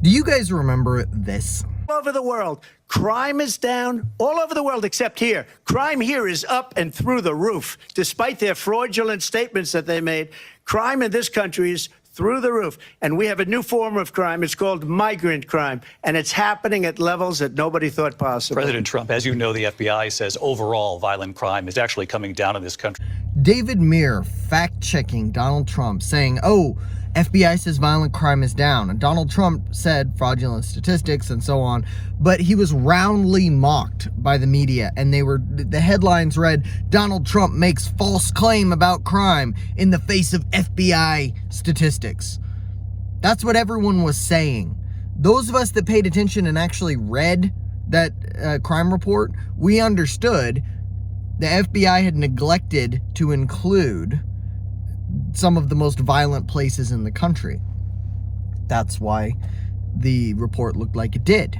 Do you guys remember this? All over the world, crime is down all over the world except here. Crime here is up and through the roof. Despite their fraudulent statements that they made, crime in this country is through the roof. And we have a new form of crime. It's called migrant crime. And it's happening at levels that nobody thought possible. President Trump, as you know, the FBI says overall violent crime is actually coming down in this country. David Muir fact-checking Donald Trump, saying, oh, FBI says violent crime is down. And Donald Trump said fraudulent statistics and so on, but he was roundly mocked by the media. And the headlines read, Donald Trump makes false claim about crime in the face of FBI statistics. That's what everyone was saying. Those of us that paid attention and actually read that crime report, we understood the FBI had neglected to include some of the most violent places in the country. That's why the report looked like it did.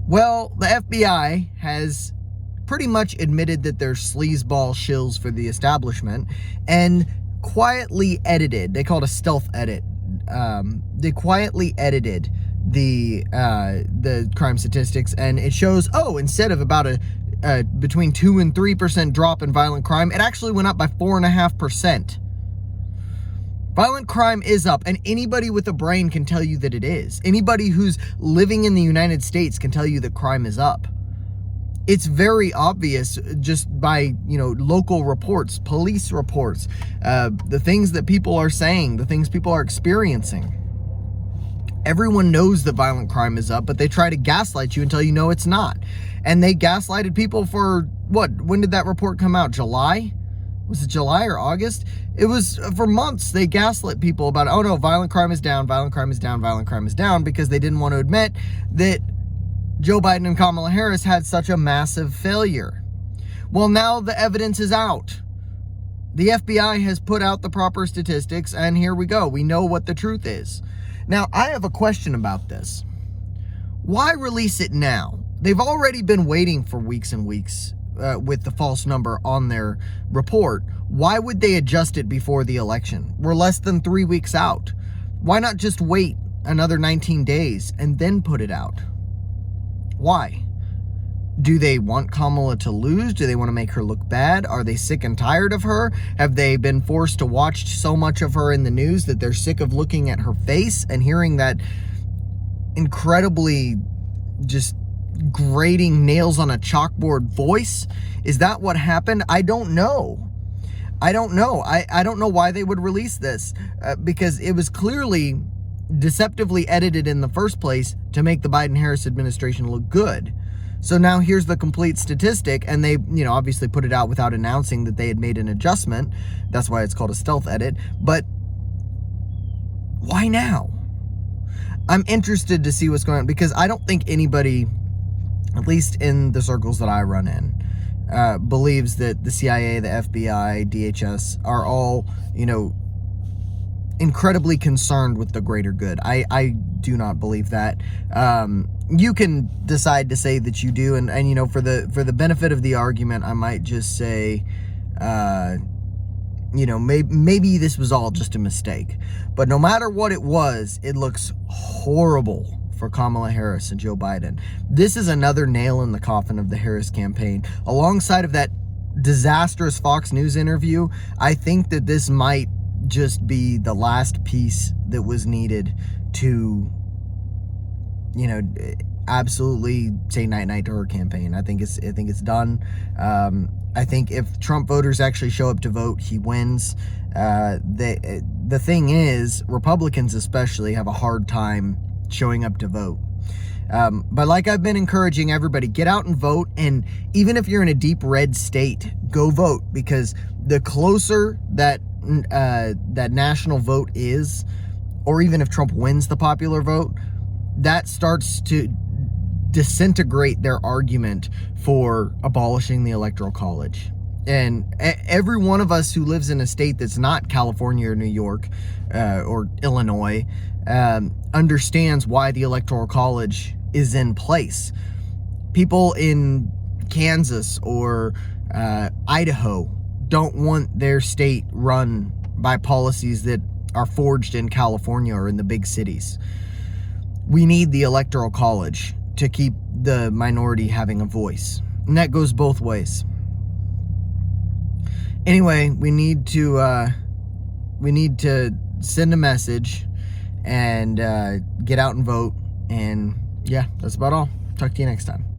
Well, the FBI has pretty much admitted that they're sleazeball shills for the establishment and quietly edited, they call it a stealth edit, they quietly edited the crime statistics, and it shows, oh, instead of about a between 2 and 3% drop in violent crime, it actually went up by 4.5%. Violent crime is up, and anybody with a brain can tell you that it is. Anybody who's living in the United States can tell you that crime is up. It's very obvious just by, local reports, police reports, the things that people are saying, the things people are experiencing. Everyone knows that violent crime is up, but they try to gaslight you until you know it's not. And they gaslighted people for what? When did that report come out? July? Was it July or August? It was for months. They gaslit people about, oh no, violent crime is down, violent crime is down, violent crime is down, because they didn't want to admit that Joe Biden and Kamala Harris had such a massive failure. Well, now the evidence is out. The FBI has put out the proper statistics, and here we go. We know what the truth is. Now, I have a question about this. Why release it now? They've already been waiting for weeks and weeks with the false number on their report. Why would they adjust it before the election? We're less than 3 weeks out. Why not just wait another 19 days and then put it out? Why? Do they want Kamala to lose? Do they want to make her look bad? Are they sick and tired of her? Have they been forced to watch so much of her in the news that they're sick of looking at her face and hearing that incredibly just grating nails on a chalkboard voice? Is that what happened? I don't know. I don't know why they would release this because it was clearly deceptively edited in the first place to make the Biden-Harris administration look good. So now here's the complete statistic, and they, obviously put it out without announcing that they had made an adjustment. That's why it's called a stealth edit. But why now? I'm interested to see what's going on, because I don't think anybody, at least in the circles that I run in, believes that the CIA, the FBI, DHS are all, incredibly concerned with the greater good. I do not believe that. You can decide to say that you do, and for the benefit of the argument, I might just say, maybe this was all just a mistake. But no matter what it was, it looks horrible for Kamala Harris and Joe Biden. This is another nail in the coffin of the Harris campaign. Alongside of that disastrous Fox News interview, I think that this might just be the last piece that was needed to, absolutely say night-night to her campaign. I think it's done. I think if Trump voters actually show up to vote, he wins. The thing is, Republicans especially have a hard time showing up to vote. But like I've been encouraging everybody, get out and vote. And even if you're in a deep red state, go vote, because the closer that national vote is, or even if Trump wins the popular vote, that starts to disintegrate their argument for abolishing the Electoral College. And every one of us who lives in a state that's not California or New York or Illinois understands why the Electoral College is in place. People in Kansas or Idaho don't want their state run by policies that are forged in California or in the big cities. We need the Electoral College to keep the minority having a voice. And that goes both ways. Anyway, we need to send a message and get out and vote. And yeah, that's about all. Talk to you next time.